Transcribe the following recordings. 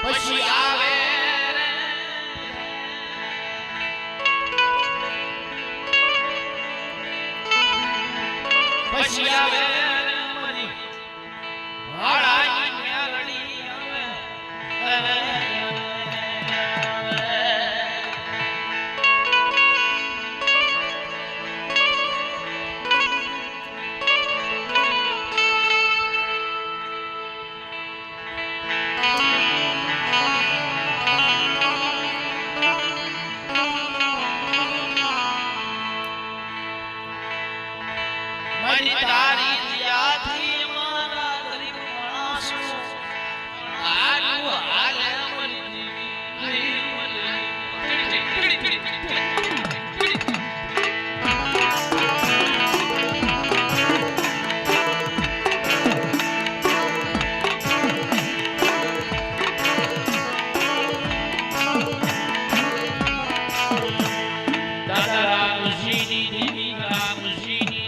પછી આવે પછી આવે મરી હાડાની મેલડી આવે મરી તારી દિયાથી મારા ગરીબ માણસો આનું હાલે મરી દાદા રામજીની દેવી રામજીની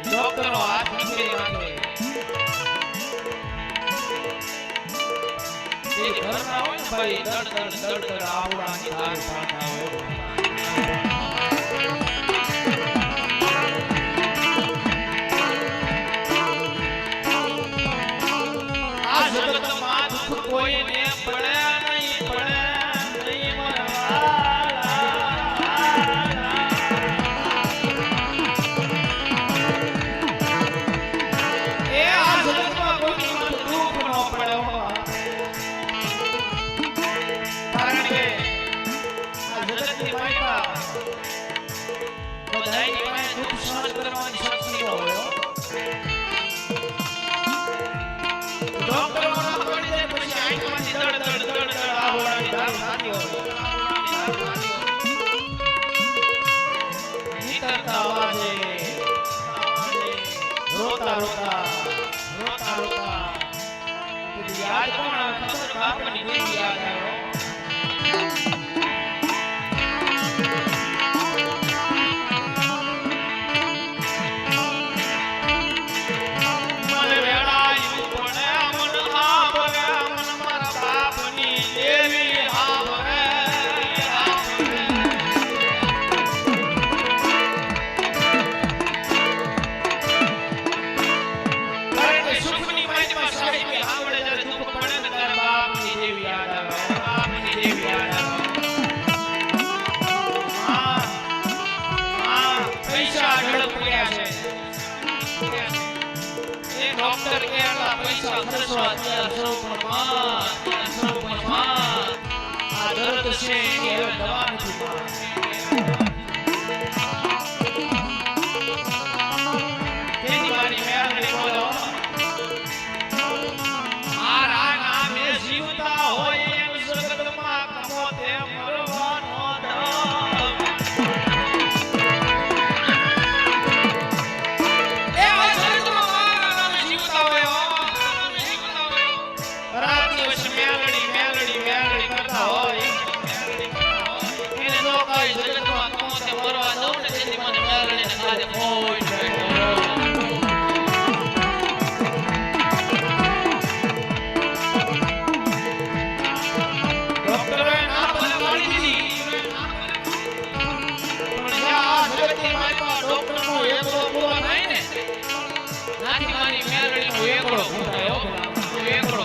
ડોક્ટરનો હાથ નીકળી માંગે તે ઘરના હોય ને ભાઈ દડ આવડાની ધાર પાડતા હોય આ જગતમાં દુઃખ કોઈને પડે નહીં રોતા રોતા યાદ કોણ ખબર બાપની દેવી યાદ આવ્યો ડોક્ટર કે આટલા પૈસા ખર્ચવા તૈયાર સૌ પણ આ દર્દ છે એની હવે દવા નથી તેની મારી મેળવી બોલો મારા નામે જીવતા હોય એમ જગતમાં કમો તે મરવાનો એકડો ફૂટાયો એકડો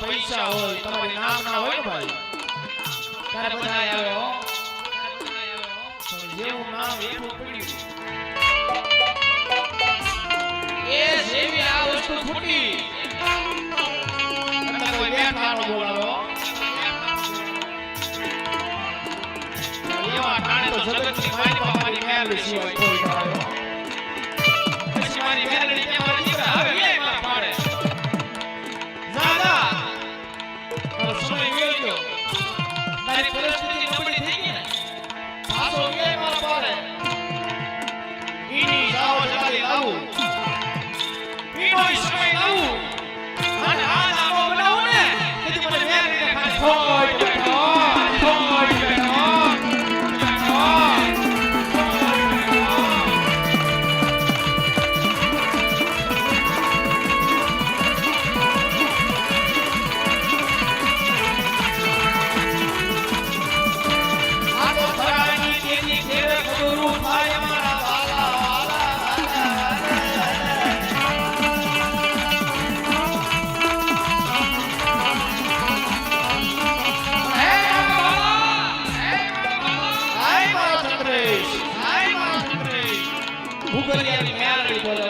પૈસા હોય તમારી નામ ના હોય ને ભાઈ ત્યારે બધા આવ્યો પણ જેવું નામ એવું પડ્યું એ જેવી આ વસ્તુ ફૂટી એટલે કોઈ બેઠાનો બોલાવો એવા ટાણે તો જગતની મારી મારી મેલડી સિવાય કોઈ ના આવ્યો પછી મારી મેલડી કે મારી દીકરા હવે એ માં પાડે દાદા સમય ગયો ગયો તારી પરિસ્થિતિ નબળી થઈ ગઈ ને પાછો કે માર પાડે ઈની જાવ જલ્દી લાવું ઈનો સમય લાવું અને આ નામો બનાવું ને તેથી મને મેલડીને ખાલી થોય બેઠો ભૂગલિયાની મેલડી બોલે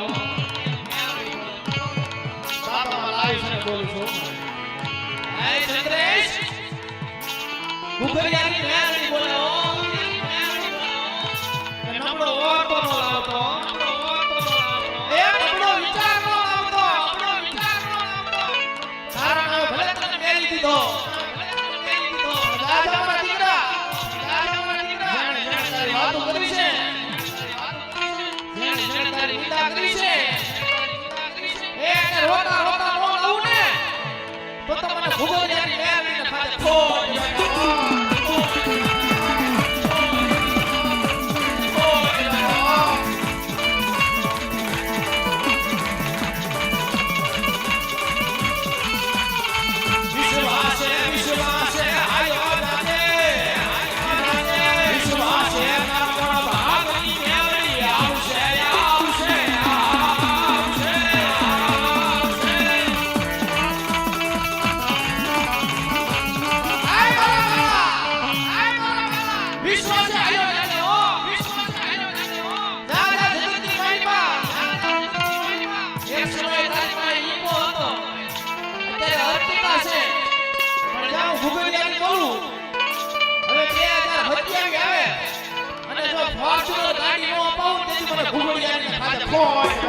બાપા મારા છે બોલું છું હે ચંદ્રેશ ભૂગલિયાની મેલડી બોલે નબળો ઓટો નો લાવતો એ નબળો વિચાર નો લાવતો તારા નામ ભલે તને મેલી દીધો દાદા મારા દીકરા જાણે તારી વાતો કરી છે તારી નિંદા કરી છે એને રોતા રોતા નો લાવું ને તો તમને ભૂગોળિયાની મેલડીને ખાતે ફોડ વિશ્વાસે આયો દાદે વિશ્વાસે મારા ભાગની મેલડી આવશે વિશ્વાસ આયો જાને હો વિશ્વાસ આયો જાને હો દાદા જગતની માઈમાં એક સમય તારીમાં ઈકો હતો અત્યારે હરતા છે પણ જાઉં ભૂગોળિયાની બોલું હવે 2027 આવે અને જો ફોર્ચ્યુનર ગાડી નો અપાવું તેથી મને ભૂગોળિયાની ખાતે ખોટ